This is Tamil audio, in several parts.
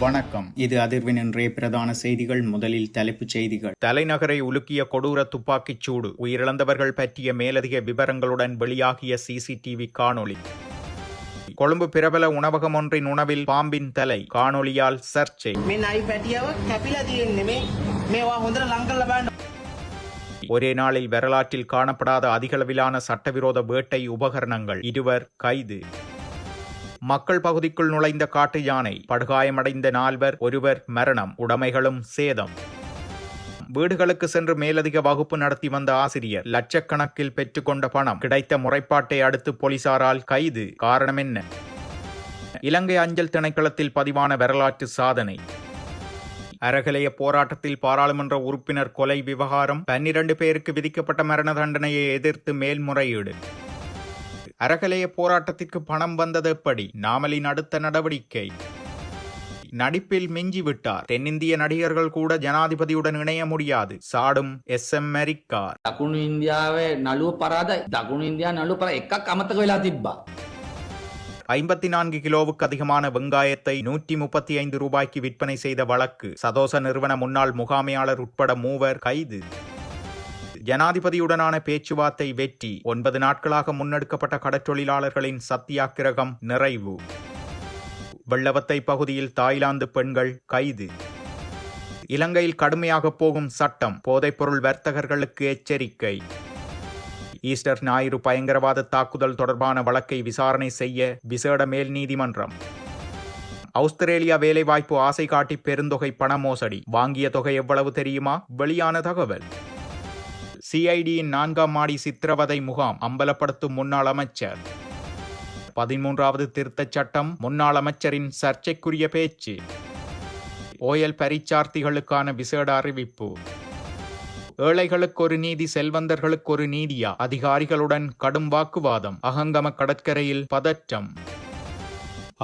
வணக்கம். இது அதிர்வின் இன்றைய பிரதான செய்திகள். முதலில் தலைப்புச் செய்திகள். தலைநகரை உலுக்கிய கொடூர துப்பாக்கிச் சூடு. உயிரிழந்தவர்கள் பற்றிய மேலதிக விவரங்களுடன் வெளியாகிய சிசிடிவி காணொளி. கொழும்பு பிரபல உணவகம் ஒன்றின் உணவில் பாம்பின் தலை. காணொளியால் சர்ச்சை. ஒரே நாளில் வரலாற்றில் காணப்படாத அதிகளவிலான சட்டவிரோத வேட்டை உபகரணங்கள். 2 கைது. மக்கள் பகுதிக்குள் நுழைந்த காட்டு யானை. படுகாயமடைந்த 4, 1 மரணம். உடைமைகளும் சேதம். வீடுகளுக்கு சென்று மேலதிக வகுப்பு நடத்தி வந்த ஆசிரியர் லட்சக்கணக்கில் பெற்றுக்கொண்ட பணம். கிடைத்த முறைப்பாட்டை அடுத்து போலீசாரால் கைது. காரணம் என்ன? இலங்கை அஞ்சல் திணைக்களத்தில் பதிவான வரலாற்று சாதனை. அரகலைய போராட்டத்தில் பாராளுமன்ற உறுப்பினர் கொலை விவகாரம். 12 பேருக்கு விதிக்கப்பட்ட மரண தண்டனையை எதிர்த்து மேல்முறையீடு. அரகலைய போராட்டத்திற்கு பணம் வந்தது எப்படி? நாமலின் அடுத்த நடவடிக்கை. நடிப்பில் மிஞ்சிவிட்டார். தென்னிந்திய நடிகர்கள் கூட ஜனாதிபதியுடன் இணைய முடியாது. சாடும் SM மெரிக்கார். දකුණු ඉන්දියාවේ නළුව පරාදයි. දකුණු ඉන්දියා නළුව පරාද එකක් අමතක වෙලා තිබ්බා. 54 கிலோவுக்கு அதிகமான வெங்காயத்தை 135 ரூபாய்க்கு விற்பனை செய்த வழக்கு. சதோச நிறுவன முன்னாள் முகாமையாளர் உட்பட 3 கைது. ஜனாதிபதியுடனான பேச்சுவார்த்தை வெற்றி. 9 நாட்களாக முன்னெடுக்கப்பட்ட கடற்றொழிலாளர்களின் சத்தியாகிரகம் நிறைவு. வெள்ளவத்தை பகுதியில் தாய்லாந்து பெண்கள் கைது. இலங்கையில் கடுமையாக போகும் சட்டம். போதைப்பொருள் வர்த்தகர்களுக்கு எச்சரிக்கை. ஈஸ்டர் ஞாயிறு பயங்கரவாத தாக்குதல் தொடர்பான வழக்கை விசாரணை செய்ய விசேட மேல் நீதிமன்றம். ஆஸ்திரேலியா வேலைவாய்ப்பு ஆசை காட்டி பெருந்தொகை பண மோசடி. வாங்கிய தொகை எவ்வளவு தெரியுமா? வெளியான தகவல். CIDயின் 4ஆம் மாடி சித்திரவதை முகாம் அம்பலப்படுத்தும் முன்னாள் அமைச்சர். 13வது திருத்தச் சட்டம். முன்னாள் அமைச்சரின் சர்ச்சைக்குரிய பேச்சு. ஓயல் பரீட்சார்த்திகளுக்கான விசேட அறிவிப்பு. ஏழைகளுக்கு ஒரு நீதி, செல்வந்தர்களுக்கு ஒரு நீதியா? அதிகாரிகளுடன் கடும் வாக்குவாதம். அகங்கம கடற்கரையில் பதற்றம்.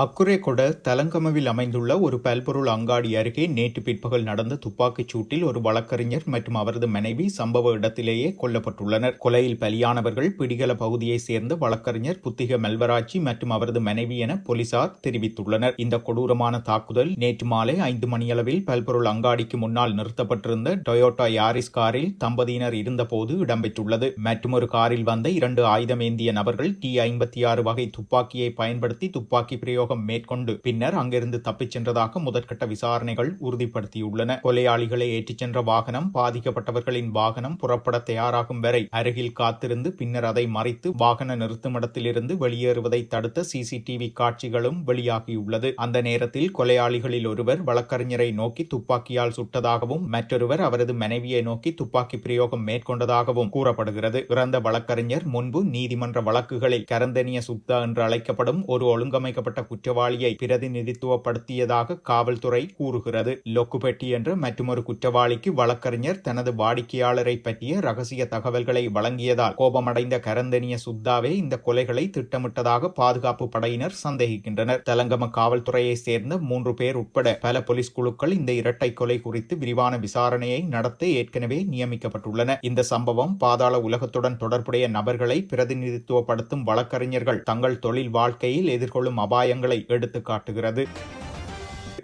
அக்குரேகொட தலங்கமவில் அமைந்துள்ள ஒரு பல்பொருள் அங்காடி அருகே நேற்று பிற்பகல் நடந்த துப்பாக்கிச் சூட்டில் ஒரு வழக்கறிஞர் மற்றும் அவரது மனைவி சம்பவ இடத்திலேயே கொல்லப்பட்டுள்ளனர். கொலையில் பலியானவர்கள் பிடிகல பகுதியைச் சேர்ந்த வழக்கறிஞர் புத்திக மெல்வராட்சி மற்றும் அவரது மனைவி என போலீசார் தெரிவித்துள்ளனர். இந்த கொடூரமான தாக்குதல் நேற்று மாலை 5 மணியளவில் பல்பொருள் அங்காடிக்கு முன்னால் நிறுத்தப்பட்டிருந்த டொயோட்டா யாரிஸ் காரில் தம்பதியினர் இருந்தபோது இடம்பெற்றுள்ளது. மற்றொரு காரில் வந்த 2 ஆயுதமேந்திய நபர்கள் T56 வகை துப்பாக்கியை பயன்படுத்தி துப்பாக்கி பிரயோகம் மேற்கொண்டு பின்னர் அங்கிருந்து தப்பிச் சென்றதாக முதற்கட்ட விசாரணைகள் உறுதிப்படுத்தியுள்ளன. கொலையாளிகளை ஏற்றிச் சென்ற வாகனம் பாதிக்கப்பட்டவர்களின் வாகனம் புறப்பட தயாராகும் வரை அருகில் காத்திருந்து பின்னர் அதை மறைத்து வாகன நிறுத்துமிடத்திலிருந்து வெளியேறுவதை தடுத்த CCTV காட்சிகளும் வெளியாகியுள்ளது. அந்த நேரத்தில் கொலையாளிகளில் ஒருவர் வழக்கறிஞரை நோக்கி துப்பாக்கியால் சுட்டதாகவும் மற்றொருவர் அவரது மனைவியை நோக்கி துப்பாக்கி பிரயோகம் மேற்கொண்டதாகவும் கூறப்படுகிறது. இறந்த வழக்கறிஞர் முன்பு நீதிமன்ற வழக்குகளில் கரந்தனிய சுத்தா என்று அழைக்கப்படும் ஒரு ஒழுங்கமைக்கப்பட்ட குற்றவாளியை பிரதிநிதித்துவப்படுத்தியதாக காவல்துறை கூறுகிறது. லொக்குபெட்டி என்ற மற்றொரு குற்றவாளிக்கு வழக்கறிஞர் தனது வாடிக்கையாளரை பற்றிய ரகசிய தகவல்களை வழங்கியதால் கோபமடைந்த கரந்தனிய சுத்தாவே இந்த கொலைகளை திட்டமிட்டதாக பாதுகாப்பு படையினர் சந்தேகிக்கின்றனர். தலங்கம காவல்துறையை சேர்ந்த 3 பேர் உட்பட பல போலீஸ் குழுக்கள் இந்த இரட்டை கொலை குறித்து விரிவான விசாரணையை நடத்த ஏற்கனவே நியமிக்கப்பட்டுள்ளன. இந்த சம்பவம் பாதாள உலகத்துடன் தொடர்புடைய நபர்களை பிரதிநிதித்துவப்படுத்தும் வழக்கறிஞர்கள் தங்கள் தொழில் வாழ்க்கையில் எதிர்கொள்ளும் அபாயங்களை எடுத்து காட்டுகிறது.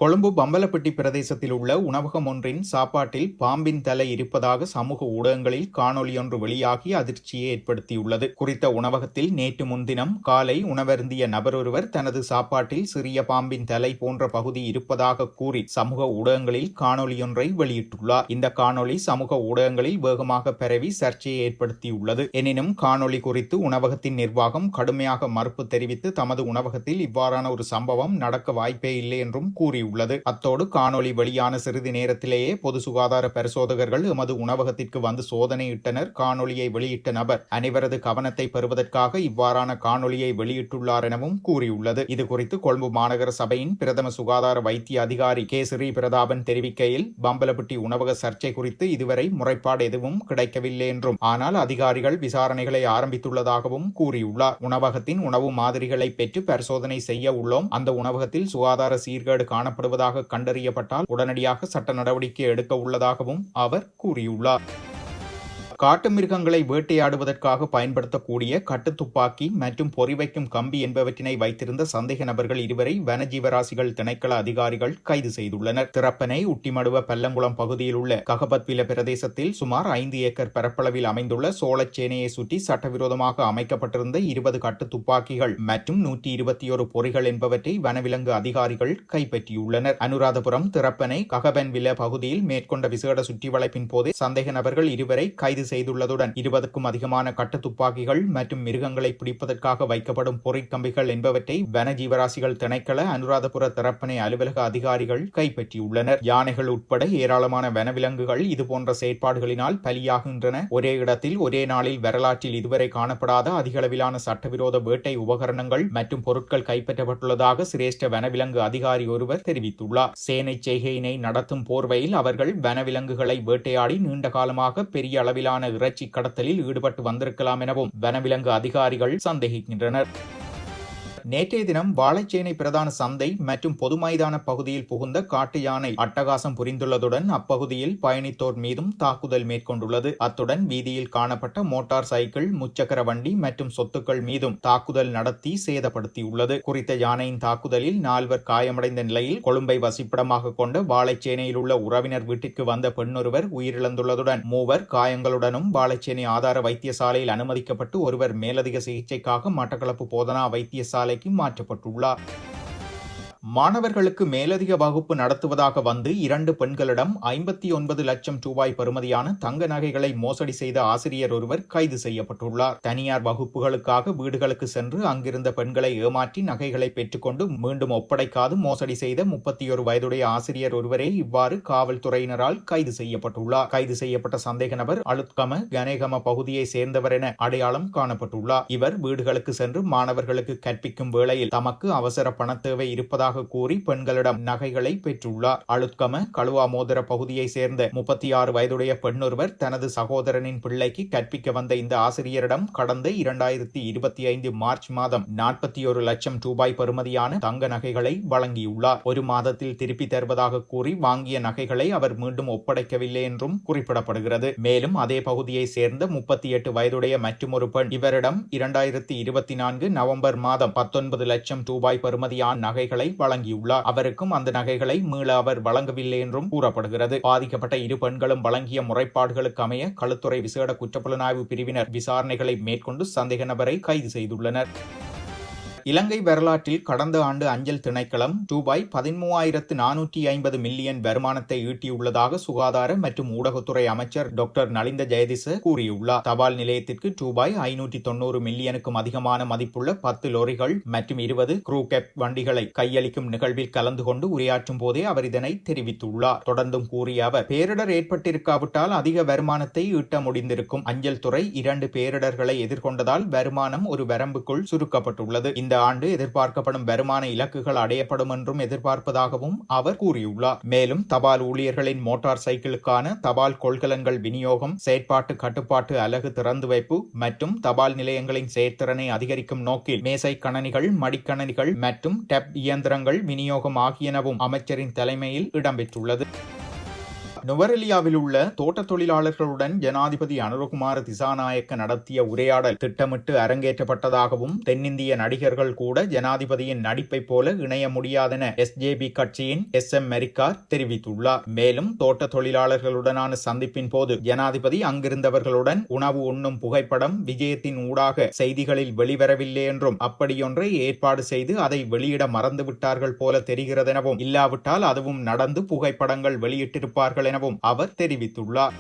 கொழும்பு பம்பலப்பட்டி பிரதேசத்தில் உள்ள உணவகம் ஒன்றின் சாப்பாட்டில் பாம்பின் தலை இருப்பதாக சமூக ஊடகங்களில் காணொலியொன்று வெளியாகி அதிர்ச்சியை ஏற்படுத்தியுள்ளது. குறித்த உணவகத்தில் நேற்று முன்தினம் காலை உணவருந்திய நபர் ஒருவர் தனது சாப்பாட்டில் சிறிய பாம்பின் தலை போன்ற பகுதி இருப்பதாக கூறி சமூக ஊடகங்களில் காணொலியொன்றை வெளியிட்டுள்ளார். இந்த காணொலி சமூக ஊடகங்களில் வேகமாக பரவி சர்ச்சையை ஏற்படுத்தியுள்ளது. எனினும் காணொலி குறித்து உணவகத்தின் நிர்வாகம் கடுமையாக மறுப்பு தெரிவித்து தமது உணவகத்தில் இவ்வாறான ஒரு சம்பவம் நடக்க வாய்ப்பே இல்லை என்றும் கூறி உள்ளது. அத்தோடு காணொலி வெளியான சிறிது நேரத்திலேயே பொது சுகாதார பரிசோதகர்கள் எமது உணவகத்திற்கு வந்து சோதனையிட்டனர். காணொலியை வெளியிட்ட நபர் அனைவரது கவனத்தை பெறுவதற்காக இவ்வாறான காணொலியை வெளியிட்டுள்ளார் எனவும் கூறியுள்ளது. இதுகுறித்து கொழும்பு மாநகர சபையின் பிரதம சுகாதார வைத்திய அதிகாரி கே. ஸ்ரீ பிரதாபன் தெரிவிக்கையில், பம்பலப்பட்டி உணவக சர்ச்சை குறித்து இதுவரை முறைப்பாடு எதுவும் கிடைக்கவில்லை என்றும், ஆனால் அதிகாரிகள் விசாரணைகளை ஆரம்பித்துள்ளதாகவும் கூறியுள்ளார். உணவகத்தின் உணவு மாதிரிகளை பெற்று பரிசோதனை செய்ய உள்ளோம். அந்த உணவகத்தில் சுகாதார சீர்கேடு காணப்படுவதாக கண்டறியப்பட்டால் உடனடியாக சட்ட நடவடிக்கை எடுக்க உள்ளதாகவும் அவர் கூறியுள்ளார். காட்டு மிருகங்களை வேட்டையாடுவதற்காக பயன்படுத்தக்கூடிய கட்டுத்துப்பாக்கி மற்றும் பொறிவைக்கும் கம்பி என்பவற்றினை வைத்திருந்த சந்தேக நபர்கள் இருவரை வனஜீவராசிகள் திணைக்கள அதிகாரிகள் கைது செய்துள்ளனர். திறப்பனை உட்டிமடுவ பல்லங்குளம் பகுதியில் உள்ள ககபத்வில பிரதேசத்தில் சுமார் 5 ஏக்கர் பரப்பளவில் அமைந்துள்ள சோளச்சேனையை சுற்றி சட்டவிரோதமாக அமைக்கப்பட்டிருந்த 20 கட்டுத்துப்பாக்கிகள் மற்றும் 121 பொறிகள் என்பவற்றை வனவிலங்கு அதிகாரிகள் கைப்பற்றியுள்ளனர். அனுராதபுரம் திறப்பனை ககபன்வில பகுதியில் மேற்கொண்ட விசேட சுற்றி வளைப்பின் போதே சந்தேக நபர்கள் இருவரை கைது செய்துள்ளதுடன் 20க்கும் அதிகமான கட்டுத்துப்பாக்கிகள் மற்றும் மிருகங்களை பிடிப்பதற்காக வைக்கப்படும் பொறிக்கம்பிகள் என்பவற்றை வனஜீவராசிகள் திணைக்கள அனுராதபுர திறப்பனை அலுவலக அதிகாரிகள் கைப்பற்றியுள்ளனர். யானைகள் உட்பட ஏராளமான வனவிலங்குகள் இதுபோன்ற செயற்பாடுகளினால் பலியாகின்றன. ஒரே இடத்தில் ஒரே நாளில் வரலாற்றில் இதுவரை காணப்படாத அதிகளவிலான சட்டவிரோத வேட்டை உபகரணங்கள் மற்றும் பொருட்கள் கைப்பற்றப்பட்டுள்ளதாக சிரேஷ்ட வனவிலங்கு அதிகாரி ஒருவர் தெரிவித்துள்ளார். சேனை செய்கையினை நடத்தும் போர்வையில் அவர்கள் வனவிலங்குகளை வேட்டையாடி நீண்ட காலமாக பெரிய அளவிலான இறைச்சி கடத்தலில் ஈடுபட்டு வந்திருக்கலாம் எனவும் வனவிலங்கு அதிகாரிகள் சந்தேகிக்கின்றனர். நேற்றைய தினம் வாழைச்சேனை பிரதான சந்தை மற்றும் பொது மைதான பகுதியில் புகுந்த காட்டு யானை அட்டகாசம் புரிந்துள்ளதுடன் அப்பகுதியில் பயணித்தோர் மீதும் தாக்குதல் மேற்கொண்டுள்ளது. அத்துடன் வீதியில் காணப்பட்ட மோட்டார் சைக்கிள், முச்சக்கர வண்டி மற்றும் சொத்துக்கள் மீதும் தாக்குதல் நடத்தி சேதப்படுத்தியுள்ளது. குறித்த யானையின் தாக்குதலில் 4 காயமடைந்த நிலையில் கொழும்பை வசிப்பிடமாக கொண்ட வாழைச்சேனையில் உள்ள உறவினர் வீட்டிற்கு வந்த பெண்ணொருவர் உயிரிழந்துள்ளதுடன் 3 காயங்களுடனும் வாழைச்சேனை ஆதார வைத்தியசாலையில் அனுமதிக்கப்பட்டு ஒருவர் மேலதிக சிகிச்சைக்காக மட்டக்களப்பு போதனா வைத்தியசாலை மாற்றப்பட்டுள்ளார். மாணவர்களுக்கு மேலதிக வகுப்பு நடத்துவதாக வந்து 2 பெண்களிடம் 59 லட்சம் ரூபாய் பெறுமதியான தங்க நகைகளை மோசடி செய்த ஆசிரியர் ஒருவர் கைது செய்யப்பட்டுள்ளார். தனியார் வகுப்புகளுக்காக வீடுகளுக்கு சென்று அங்கிருந்த பெண்களை ஏமாற்றி நகைகளை பெற்றுக்கொண்டு மீண்டும் ஒப்படைக்காது மோசடி செய்த 31 வயதுடைய ஆசிரியர் ஒருவரே இவ்வாறு காவல்துறையினரால் கைது செய்யப்பட்டுள்ளார். கைது செய்யப்பட்ட சந்தேக நபர் அளுத்கம கனேகம பகுதியை சேர்ந்தவர் என அடையாளம் காணப்பட்டுள்ளார். இவர் வீடுகளுக்கு சென்று மாணவர்களுக்கு கற்பிக்கும் வேளையில் தமக்கு அவசர பண தேவை இருப்பதாக கூறி பெண்களிடம் நகைகளை பெற்றுள்ளார். அளுத்கம கழுவா மோதிர பகுதியை சேர்ந்த 36 வயதுடைய பெண்ணொருவர் தனது சகோதரனின் பிள்ளைக்கு கற்பிக்க வந்த இந்த ஆசிரியரிடம் கடந்த 2025 மார்ச் மாதம் 41 லட்சம் ரூபாய் பெறுமதியான தங்க நகைகளை வழங்கியுள்ளார். ஒரு மாதத்தில் திருப்பி தருவதாக கூறி வாங்கிய நகைகளை அவர் மீண்டும் ஒப்படைக்கவில்லை என்றும் குறிப்பிடப்படுகிறது. மேலும் அதே பகுதியை சேர்ந்த 38 வயதுடைய மற்றொரு பெண் இவரிடம் 2024 நவம்பர் மாதம் 19 லட்சம் ரூபாய் பெறுமதியான நகைகளை வழங்கியுள்ளார். அவருக்கும் அந்த நகைகளை மீள அவர் வழங்கவில்லை என்றும் கூறப்படுகிறது. பாதிக்கப்பட்ட 2 பெண்களும் வழங்கிய முறைப்பாடுகளுக்கு அமைய களுத்துறை விசேட குற்றப்புலனாய்வு பிரிவினர் விசாரணைகளை மேற்கொண்டு சந்தேக நபரை கைது செய்துள்ளனர். இலங்கை வரலாற்றில் கடந்த ஆண்டு அஞ்சல் திணைக்களம் ரூபாய் 13,450 மில்லியன் வருமானத்தை ஈட்டியுள்ளதாக சுகாதார மற்றும் ஊடகத்துறை அமைச்சர் டாக்டர் நலிந்த ஜெயதிச கூறியுள்ளார். தபால் நிலையத்திற்கு ரூபாய் 590 மில்லியனுக்கும் அதிகமான மதிப்புள்ள 10 லோரிகள் மற்றும் 20 க்ரூ கேப் வண்டிகளை கையளிக்கும் நிகழ்வில் கலந்து கொண்டு உரையாற்றும் போதே அவர் இதனை தெரிவித்துள்ளார். தொடர்ந்தும் கூறிய அவர், பேரிடர் ஏற்பட்டிருக்காவிட்டால் அதிக வருமானத்தை ஈட்ட முடிந்திருக்கும். அஞ்சல் துறை 2 பேரிடர்களை எதிர்கொண்டதால் வருமானம் ஒரு வரம்புக்குள் சுருக்கப்பட்டுள்ளது. இந்த ஆண்டு எதிர்பார்க்கப்படும் வருமான இலக்குகள் அடையப்படும் என்றும் எதிர்பார்ப்பதாகவும் அவர் கூறியுள்ளார். மேலும் தபால் ஊழியர்களின் மோட்டார் சைக்கிளுக்கான தபால் கொள்கலன்கள் விநியோகம், செயற்பாட்டு கட்டுப்பாட்டு அலகு திறந்து வைப்பு மற்றும் தபால் நிலையங்களின் செயற்திறனை அதிகரிக்கும் நோக்கில் மேசை கணனிகள், மடிக்கணனிகள் மற்றும் டப் இயந்திரங்கள் விநியோகம் ஆகியனவும் அமைச்சரின் தலைமையில் இடம்பெற்றுள்ளது. நுவரெலியாவில் உள்ள தோட்ட தொழிலாளர்களுடன் ஜனாதிபதி அனுரகுமார திசாநாயக்க நடத்திய உரையாடல் திட்டமிட்டு அரங்கேற்றப்பட்டதாகவும் தென்னிந்திய நடிகர்கள் கூட ஜனாதிபதியின் நடிப்பை போல இணைய முடியாதென SJP கட்சியின் SM மெரிக்கார் தெரிவித்துள்ளார். மேலும் தோட்ட தொழிலாளர்களுடனான சந்திப்பின் போது ஜனாதிபதி அங்கிருந்தவர்களுடன் உணவு உண்ணும் புகைப்படம் விஜயத்தின் ஊடாக செய்திகளில் வெளிவரவில்லை என்றும் அப்படியொன்றை ஏற்பாடு செய்து அதை வெளியிட மறந்துவிட்டார்கள் போல தெரிகிறதெனவும், இல்லாவிட்டால் அதுவும் நடந்து புகைப்படங்கள் வெளியிட்டிருப்பார்கள் எனவும் அவர் தெரிவித்துள்ளார்.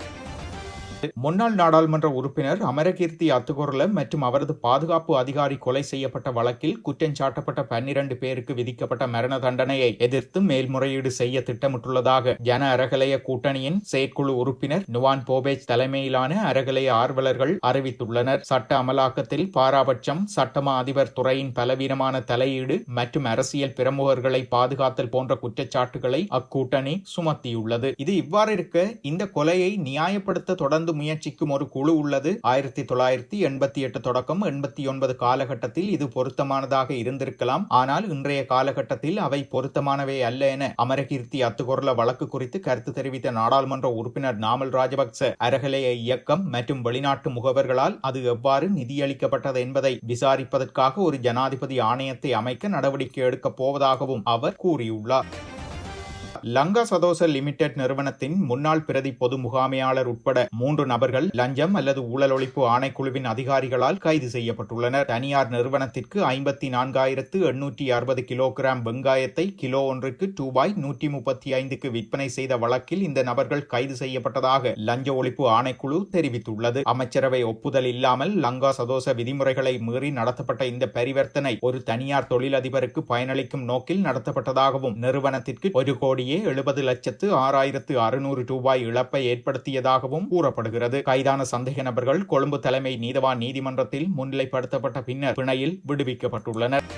முன்னாள் நாடாளுமன்ற உறுப்பினர் அமரகீர்த்தி அத்துகொர்ல மற்றும் அவரது பாதுகாப்பு அதிகாரி கொலை செய்யப்பட்ட வழக்கில் குற்றம் சாட்டப்பட்ட 12 பேருக்கு விதிக்கப்பட்ட மரண தண்டனையை எதிர்த்து மேல்முறையீடு செய்ய திட்டமிட்டுள்ளதாக ஜன அறகலைய கூட்டணியின் செயற்குழு உறுப்பினர் நுவான் போபேஜ் தலைமையிலான அறகலைய ஆர்வலர்கள் அறிவித்துள்ளனர். சட்ட அமலாக்கத்தில் பாராபட்சம், சட்டமா அதிபர் துறையின் பலவீனமான தலையீடு மற்றும் அரசியல் பிரமுகர்களை பாதுகாத்தல் போன்ற குற்றச்சாட்டுகளை அக்கூட்டணி சுமத்தியுள்ளது. இது இவ்வாறு இருக்க இந்த கொலையை நியாயப்படுத்த தொடர்ந்து முயற்சிக்கும் ஒரு குழு உள்ளது. 1988 தொடக்கம் 89 காலகட்டத்தில் இது பொருத்தமானதாக இருந்திருக்கலாம். ஆனால் இன்றைய காலகட்டத்தில் அவை பொருத்தமானவை அல்ல என அமரகீர்த்தி அத்துக்கொருள வழக்கு குறித்து கருத்து தெரிவித்த நாடாளுமன்ற உறுப்பினர் நாமல் ராஜபக்ச, அறகலைய இயக்கம் மற்றும் வெளிநாட்டு முகவர்களால் அது எவ்வாறு நிதியளிக்கப்பட்டது என்பதை விசாரிப்பதற்காக ஒரு ஜனாதிபதி ஆணையத்தை அமைக்க நடவடிக்கை எடுக்கப் போவதாகவும் அவர் கூறியுள்ளார். லங்கா சதோச லிமிடெட் நிறுவனத்தின் முன்னாள் பிரதி பொது முகாமையாளர் உட்பட 3 நபர்கள் லஞ்சம் அல்லது ஊழல் ஒழிப்பு ஆணைக்குழுவின் அதிகாரிகளால் கைது செய்யப்பட்டுள்ளனர். தனியார் நிறுவனத்திற்கு 54,860 கிலோகிராம் வெங்காயத்தை கிலோ ஒன்றுக்கு ரூபாய் 135க்கு விற்பனை செய்த வழக்கில் இந்த நபர்கள் கைது செய்யப்பட்டதாக லஞ்ச ஒழிப்பு ஆணைக்குழு தெரிவித்துள்ளது. அமைச்சரவை ஒப்புதல் இல்லாமல் லங்கா சதோச விதிமுறைகளை மீறி நடத்தப்பட்ட இந்த பரிவர்த்தனை ஒரு தனியார் தொழிலதிபருக்கு பயனளிக்கும் நோக்கில் நடத்தப்பட்டதாகவும் நிறுவனத்திற்கு 1,70,06,600 ரூபாய் இழப்பை ஏற்படுத்தியதாகவும் கூறப்படுகிறது. கைதான சந்தேக நபர்கள் கொழும்பு தலைமை நீதவான் நீதிமன்றத்தில் முன்னிலைப்படுத்தப்பட்ட பின்னர் பிணையில் விடுவிக்கப்பட்டுள்ளனர்.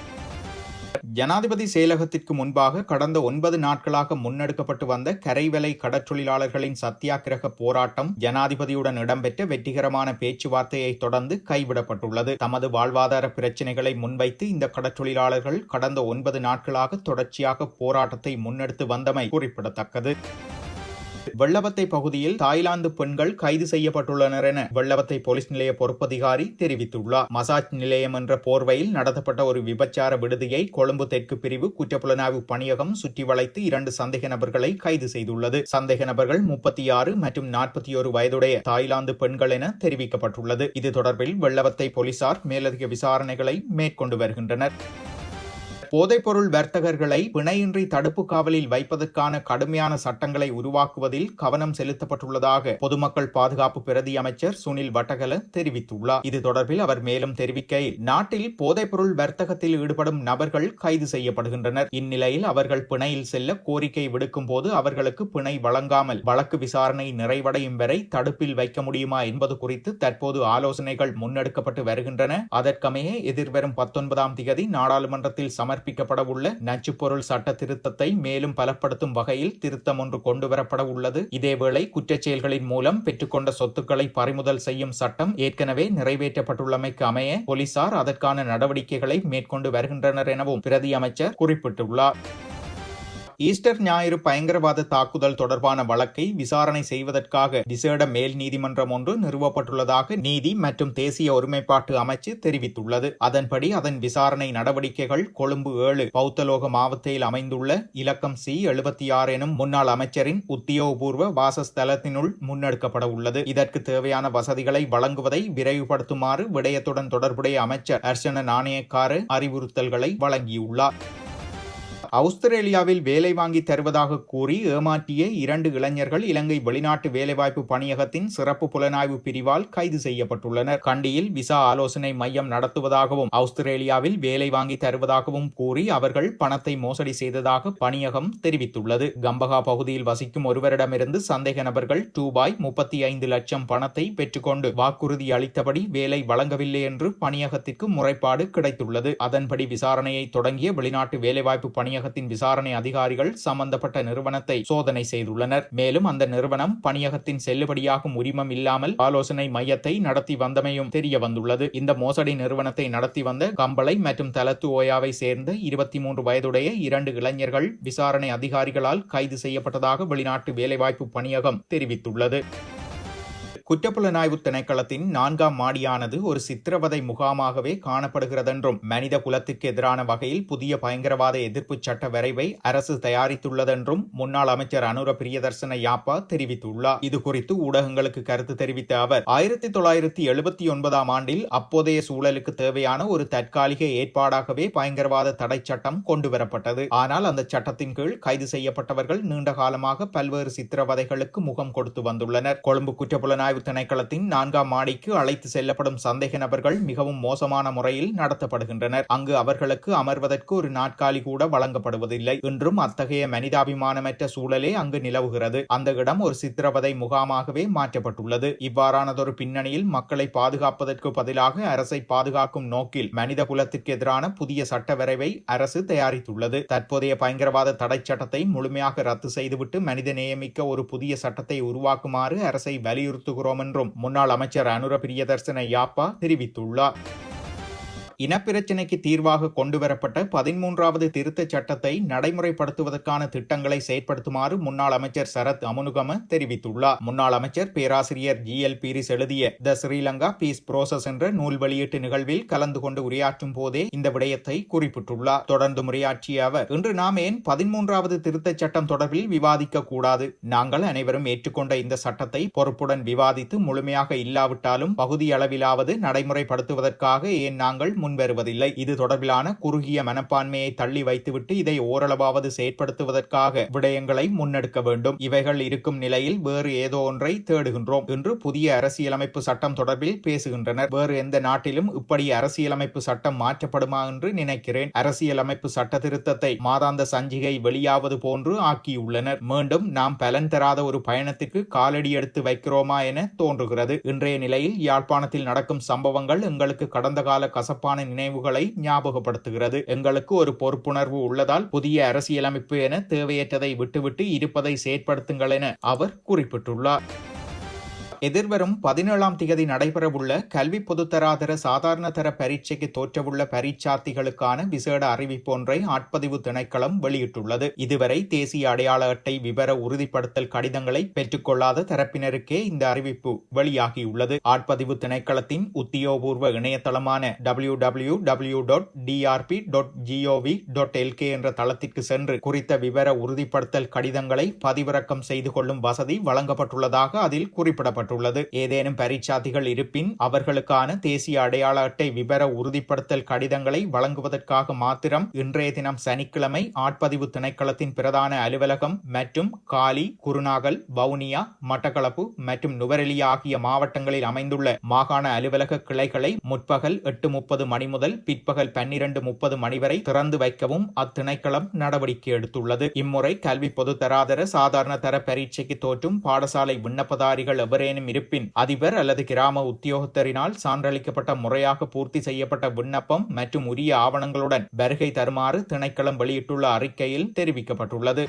ஜனாதிபதி செயலகத்திற்கு முன்பாக கடந்த 9 நாட்களாக முன்னெடுக்கப்பட்டு வந்த கரைவலை கடற்றொழிலாளர்களின் சத்தியாகிரக போராட்டம் ஜனாதிபதியுடன் இடம்பெற்ற வெற்றிகரமான பேச்சுவார்த்தையை தொடர்ந்து கைவிடப்பட்டுள்ளது. தமது வாழ்வாதார பிரச்சினைகளை முன்வைத்து இந்த கடற்றொழிலாளர்கள் கடந்த 9 நாட்களாக தொடர்ச்சியாக போராட்டத்தை முன்னெடுத்து வந்தமை குறிப்பிடத்தக்கது. வெள்ளவத்தை பகுதியில் தாய்லாந்து பெண்கள் கைது செய்யப்பட்டுள்ளனர் என வெள்ளவத்தை போலீஸ் நிலைய பொறுப்பதிகாரி தெரிவித்துள்ளார். மசாஜ் நிலையம் என்ற போர்வையில் நடத்தப்பட்ட ஒரு விபச்சார விடுதியை கொழும்பு தெற்கு பிரிவு குற்றப்புலனாய்வு பணியகம் சுற்றி வளைத்து 2 சந்தேக நபர்களை கைது செய்துள்ளது. சந்தேக நபர்கள் 36 மற்றும் 41 வயதுடைய தாய்லாந்து பெண்கள் என தெரிவிக்கப்பட்டுள்ளது. இது தொடர்பில் வெள்ளவத்தை போலீசார் மேலதிக விசாரணைகளை மேற்கொண்டு வருகின்றனர். போதைப்பொருள் வர்த்தகர்களை பிணையின்றி தடுப்பு காவலில் வைப்பதற்கான கடுமையான சட்டங்களை உருவாக்குவதில் கவனம் செலுத்தப்பட்டுள்ளதாக பொதுமக்கள் பாதுகாப்பு பிரதி அமைச்சர் சுனில் வட்டகல தெரிவித்துள்ளார். இது தொடர்பில் அவர் மேலும் தெரிவிக்கையில், நாட்டில் போதைப்பொருள் வர்த்தகத்தில் ஈடுபடும் நபர்கள் கைது செய்யப்படுகின்றனர். இந்நிலையில் அவர்கள் பிணையில் செல்ல கோரிக்கை விடுக்கும் போது அவர்களுக்கு பிணை வழங்காமல் வழக்கு விசாரணை நிறைவடையும் வரை தடுப்பில் வைக்க முடியுமா என்பது குறித்து தற்போது ஆலோசனைகள் முன்னெடுக்கப்பட்டு வருகின்றன. அதற்கமைய எதிர்வரும் 19ஆம் தேதி நாடாளுமன்றத்தில் சமர்ப்பிக்கப்பட உள்ள நச்சுப்பொருள் சட்ட திருத்தத்தை மேலும் பலப்படுத்தும் வகையில் திருத்தம் ஒன்று கொண்டுவரப்பட உள்ளது. இதேவேளை குற்றச் செயல்களின் மூலம் பெற்றுக்கொண்ட சொத்துக்களை பறிமுதல் செய்யும் சட்டம் ஏற்கனவே நிறைவேற்றப்பட்டுள்ளமைக்கு அமைய போலீசார் அதற்கான நடவடிக்கைகளை மேற்கொண்டு வருகின்றனர் எனவும் பிரதி அமைச்சர் குறிப்பிட்டுள்ளார். ஈஸ்டர் ஞாயிறு பயங்கரவாத தாக்குதல் தொடர்பான வழக்கை விசாரணை செய்வதற்காக விசேட மேல் நீதிமன்றம் ஒன்று நிறுவப்பட்டுள்ளதாக நீதி மற்றும் தேசிய ஒருமைப்பாட்டு அமைச்சு தெரிவித்துள்ளது. அதன்படி அதன் விசாரணை நடவடிக்கைகள் கொழும்பு 7 பௌத்தலோக மாவட்டத்தில் அமைந்துள்ள இலக்கம் C76 எனும் முன்னாள் அமைச்சரின் உத்தியோகபூர்வ வாசஸ்தலத்தினுள் முன்னெடுக்கப்பட உள்ளது. இதற்கு தேவையான வசதிகளை வழங்குவதை விரைவுபடுத்துமாறு விடயத்துடன் தொடர்புடைய அமைச்சர் அர்ச்சன நாணயக்கார அறிவுறுத்தல்களை வழங்கியுள்ளார். ஆஸ்திரேலியாவில் வேலை வாங்கி தருவதாக கூறி ஏமாற்றிய 2 இளைஞர்கள் இலங்கை வெளிநாட்டு வேலைவாய்ப்பு பணியகத்தின் சிறப்பு புலனாய்வு பிரிவால் கைது செய்யப்பட்டுள்ளனர். கண்டியில் விசா ஆலோசனை மையம் நடத்துவதாகவும் ஆஸ்திரேலியாவில் வேலை வாங்கி தருவதாகவும் கூறி அவர்கள் பணத்தை மோசடி செய்ததாக பணியகம் தெரிவித்துள்ளது. கம்பகா பகுதியில் வசிக்கும் ஒருவரிடமிருந்து சந்தேக நபர்கள் ரூபாய் 35 லட்சம் பணத்தை பெற்றுக்கொண்டு வாக்குறுதி அளித்தபடி வேலை வழங்கவில்லை என்று பணியகத்திற்கு முறைப்பாடு கிடைத்துள்ளது. அதன்படி விசாரணையை தொடங்கிய வெளிநாட்டு வேலைவாய்ப்பு பணியகத்தின் விசாரணை அதிகாரிகள் சம்பந்தப்பட்ட நிறுவனத்தை சோதனை செய்துள்ளனர். மேலும் அந்த நிறுவனம் பணியகத்தின் செல்லுபடியாகும் உரிமம் இல்லாமல் ஆலோசனை மையத்தை நடத்தி வந்தமையும் தெரிய வந்துள்ளது. இந்த மோசடி நிறுவனத்தை நடத்தி வந்த கம்பளை மற்றும் தலத்து ஓயாவை சேர்ந்த 23 வயதுடைய 2 இளைஞர்கள் விசாரணை அதிகாரிகளால் கைது செய்யப்பட்டதாக வெளிநாட்டு வேலைவாய்ப்பு பணியகம் தெரிவித்துள்ளது. குற்றப்புலனாய்வு திணைக்களத்தின் 4ஆம் மாடியானது ஒரு சித்திரவதை முகாமாகவே காணப்படுகிறதென்றும் மனித குலத்திற்கு எதிரான வகையில் புதிய பயங்கரவாத எதிர்ப்பு சட்ட வரைவை அரசு தயாரித்துள்ளதென்றும் முன்னாள் அமைச்சர் அனுர பிரியதர்சன யாப்பா தெரிவித்துள்ளார். இதுகுறித்து ஊடகங்களுக்கு கருத்து தெரிவித்த அவர் 1979ஆம் ஆண்டில் அப்போதைய சூழலுக்கு தேவையான ஒரு தற்காலிக ஏற்பாடாகவே பயங்கரவாத தடை சட்டம் கொண்டுவரப்பட்டது. ஆனால் அந்த சட்டத்தின் கீழ் கைது செய்யப்பட்டவர்கள் நீண்ட காலமாக பல்வேறு சித்திரவதைகளுக்கு முகம் கொடுத்து வந்துள்ளனர். கொழும்பு குற்றப்புலனாய்வு திணைக்களத்தின் 4ஆம் மாடிக்கு அழைத்து செல்லப்படும் சந்தேக நபர்கள் மிகவும் மோசமான முறையில் நடத்தப்படுகின்றனர். அங்கு அவர்களுக்கு அமர்வதற்கு ஒரு நாற்காலி கூட வழங்கப்படுவதில்லை. இன்றும் அத்தகைய மனிதாபிமானமற்ற சூழலே அங்கு நிலவுகிறது. அந்த இடம் ஒரு சித்திரவதை முகாமாகவே மாற்றப்பட்டுள்ளது. இவ்வாறானதொரு பின்னணியில் மக்களை பாதுகாப்பதற்கு பதிலாக அரசை பாதுகாக்கும் நோக்கில் மனித குலத்திற்கு எதிரான புதிய சட்ட வரைவை அரசு தயாரித்துள்ளது. தற்போதைய பயங்கரவாத தடை சட்டத்தை முழுமையாக ரத்து செய்துவிட்டு மனித நேயமிக்க ஒரு புதிய சட்டத்தை உருவாக்குமாறு அரசை வலியுறுத்துகிறோம் இருக்கிறோம் என்றும் முன்னாள் அமைச்சர் அனுர பிரியதர்சன யாப்பா தெரிவித்துள்ளார். இனப்பிரச்சினைக்கு தீர்வாக கொண்டுவரப்பட்ட 13வது திருத்தச் சட்டத்தை நடைமுறைப்படுத்துவதற்கான திட்டங்களை செயற்படுத்துமாறு முன்னாள் அமைச்சர் சரத் அமுனுகம தெரிவித்துள்ளார். முன்னாள் அமைச்சர் பேராசிரியர் GL பீரிஸ் எழுதிய த ஸ்ரீலங்கா பீஸ் புரோசஸ் என்ற நூல் வெளியீட்டு நிகழ்வில் கலந்து கொண்டு உரையாற்றும் போதே இந்த விடயத்தை குறிப்பிட்டுள்ளார். தொடர்ந்து உரையாற்றிய அவர், இன்று நாம் ஏன் 13வது திருத்தச் சட்டம் தொடர்பில் விவாதிக்க கூடாது? நாங்கள் அனைவரும் ஏற்றுக்கொண்ட இந்த சட்டத்தை பொறுப்புடன் விவாதித்து முழுமையாக இல்லாவிட்டாலும் பகுதியளவிலாவது நடைமுறைப்படுத்துவதற்காக ஏன் நாங்கள் முன்வருவதில்லை? இது தொடர்பிலான குறுகிய மனப்பான்மையை தள்ளி வைத்துவிட்டு இதை ஓரளவாவது செயற்படுத்துவதற்காக விடயங்களை முன்னெடுக்க வேண்டும். இவைகள் இருக்கும் நிலையில் வேறு ஏதோ ஒன்றை தேடுகின்றோம் என்று புதிய அரசியலமைப்பு சட்டம் தொடர்பில் பேசுகின்றனர். வேறு எந்த நாட்டிலும் இப்படி அரசியலமைப்பு சட்டம் மாற்றப்படுமா என்று நினைக்கிறேன். அரசியலமைப்பு சட்ட திருத்தத்தை மாதாந்த சஞ்சிகை வெளியாவது போன்று ஆக்கியுள்ளனர். மீண்டும் நாம் பலன் தராத ஒரு பயணத்திற்கு காலடி எடுத்து வைக்கிறோமா என தோன்றுகிறது. இன்றைய நிலையில் யாழ்ப்பாணத்தில் நடக்கும் சம்பவங்கள் எங்களுக்கு கடந்த கால கசப்பான நினைவுகளை ஞாபகப்படுத்துகிறது. எங்களுக்கு ஒரு பொறுப்புணர்வு உள்ளதால் புதிய அரசியலமைப்பு என தேவையற்றதை விட்டுவிட்டு இருப்பதை செயற்படுத்துங்கள் என அவர் குறிப்பிட்டுள்ளார். எதிர்வரும் 17ஆம் திகதி நடைபெறவுள்ள கல்வி பொதுத்தராதர சாதாரண தர பரீட்சைக்கு தோற்றவுள்ள பரீட்சார்த்திகளுக்கான விசேட அறிவிப்பு ஒன்றை ஆட்பதிவு திணைக்களம் வெளியிட்டுள்ளது. இதுவரை தேசிய அடையாள அட்டை விவர உறுதிப்படுத்தல் கடிதங்களை பெற்றுக்கொள்ளாத தரப்பினருக்கே இந்த அறிவிப்பு வெளியாகியுள்ளது. ஆட்பதிவு திணைக்களத்தின் உத்தியோகபூர்வ இணையதளமான www.drp.gov.lk என்ற தளத்திற்கு சென்று குறித்த விவர உறுதிப்படுத்தல் கடிதங்களை பதிவிறக்கம் செய்து கொள்ளும் வசதி வழங்கப்பட்டுள்ளதாக அதில் குறிப்பிடப்பட்டுள்ளது. ஏதேனும் பரீட்சார்த்திகள் இருப்பின் அவர்களுக்கான தேசிய அடையாள அட்டை விவர உறுதிப்படுத்தல் கடிதங்களை வழங்குவதற்காக மாத்திரம் இன்றைய தினம் சனிக்கிழமை ஆட்பதிவு திணைக்களத்தின் பிரதான அலுவலகம் மற்றும் காலி, குருநாகல், வவுனியா, மட்டக்களப்பு மற்றும் நுவரெலியா ஆகிய மாவட்டங்களில் அமைந்துள்ள மாகாண அலுவலக கிளைகளை முற்பகல் 8:30 மணி முதல் பிற்பகல் 12:30 மணி வரை திறந்து வைக்கவும் அத்திணைக்களம் நடவடிக்கை எடுத்துள்ளது. இம்முறை கல்வி பொதுத்தராதர சாதாரண தர பரீட்சைக்கு தோற்றும் பாடசாலை விண்ணப்பதாரிகள் எவரேனும் இருப்பின் அதிபர் அல்லது கிராம உத்தியோகத்தரினால் சான்றளிக்கப்பட்ட முறையாக பூர்த்தி செய்யப்பட்ட விண்ணப்பம் மற்றும் உரிய ஆவணங்களுடன் வருகை தருமாறு திணைக்களம் வெளியிட்டுள்ள அறிக்கையில் தெரிவிக்கப்பட்டுள்ளது.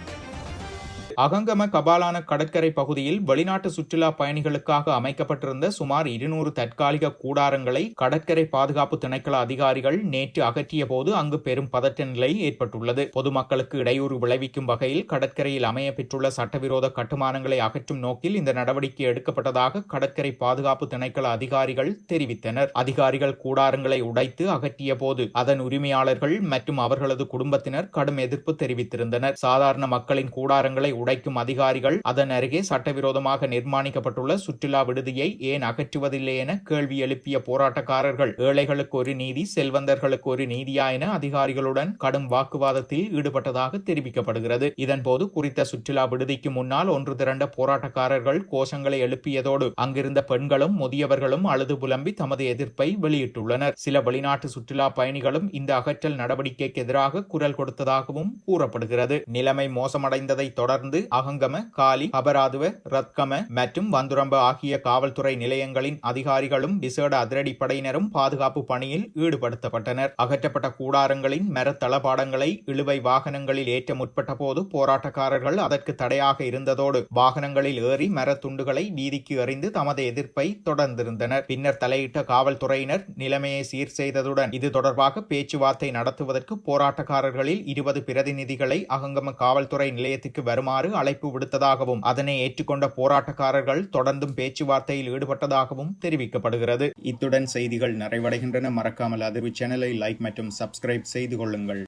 அகங்கம கபாலான கடற்கரை பகுதியில் வெளிநாட்டு சுற்றுலா பயணிகளுக்காக அமைக்கப்பட்டிருந்த சுமார் 200 தற்காலிக கூடாரங்களை கடற்கரை பாதுகாப்பு திணைக்கள அதிகாரிகள் நேற்று அகற்றிய போது அங்கு பெரும் பதற்ற நிலை ஏற்பட்டுள்ளது. பொதுமக்களுக்கு இடையூறு விளைவிக்கும் வகையில் கடற்கரையில் அமைய பெற்றுள்ள சட்டவிரோத கட்டுமானங்களை அகற்றும் நோக்கில் இந்த நடவடிக்கை எடுக்கப்பட்டதாக கடற்கரை பாதுகாப்பு திணைக்கள அதிகாரிகள் தெரிவித்தனர். அதிகாரிகள் கூடாரங்களை உடைத்து அகற்றிய போது அதன் உரிமையாளர்கள் மற்றும் அவர்களது குடும்பத்தினர் கடும் எதிர்ப்பு தெரிவித்திருந்தனர். சாதாரண மக்களின் கூடாரங்களை உடைக்கும் அதிகாரிகள் அதன் அருகே சட்டவிரோதமாக நிர்மாணிக்கப்பட்டுள்ள சுற்றுலா விடுதியை ஏன் அகற்றுவதில்லை என கேள்வி எழுப்பிய போராட்டக்காரர்கள் ஏழைகளுக்கு ஒரு நீதி, செல்வந்தர்களுக்கு ஒரு நீதியா என அதிகாரிகளுடன் கடும் வாக்குவாதத்தில் ஈடுபட்டதாக தெரிவிக்கப்படுகிறது. இதன்போது குறித்த சுற்றுலா விடுதிக்கு முன்னால் ஒன்று திரண்ட போராட்டக்காரர்கள் கோஷங்களை எழுப்பியதோடு அங்கிருந்த பெண்களும் முதியவர்களும் அழுது புலம்பி தமது எதிர்ப்பை வெளியிட்டுள்ளனர். சில வெளிநாட்டு சுற்றுலா பயணிகளும் இந்த அகற்றல் நடவடிக்கைக்கு எதிராக குரல் கொடுத்ததாகவும் கூறப்படுகிறது. நிலைமை மோசமடைந்ததை தொடர்ந்து அகங்கம, காலி, அபராதுவ, ரத்கம மற்றும் வந்துரம்ப ஆகிய காவல்துறை நிலையங்களின் அதிகாரிகளும் விசேட அதிரடிப்படையினரும் பாதுகாப்பு பணியில் ஈடுபடுத்தப்பட்டனர். அகற்றப்பட்ட கூடாரங்களின் மரத்தளபாடங்களை இழுவை வாகனங்களில் ஏற்ற முற்பட்ட போது போராட்டக்காரர்கள் அதற்கு தடையாக இருந்ததோடு வாகனங்களில் ஏறி மரத்துண்டுகளை வீதிக்கு எறிந்து தமது எதிர்ப்பை தொடர்ந்திருந்தனர். பின்னர் தலையிட்ட காவல்துறையினர் நிலைமையை சீர் செய்ததுடன் இது தொடர்பாக பேச்சுவார்த்தை நடத்துவதற்கு போராட்டக்காரர்களில் 20 பிரதிநிதிகளை அகங்கம காவல்துறை நிலையத்திற்கு வருமாறு அழைப்பு விடுத்ததாகவும் அதனை ஏற்றுக்கொண்ட போராட்டக்காரர்கள் தொடர்ந்தும் பேச்சுவார்த்தையில் ஈடுபட்டதாகவும் தெரிவிக்கப்படுகிறது. இத்துடன் செய்திகள் நிறைவடைகின்றன. மறக்காமல் அதிர்வு சேனலை லைக் மற்றும் சப்ஸ்கிரைப் செய்து கொள்ளுங்கள்.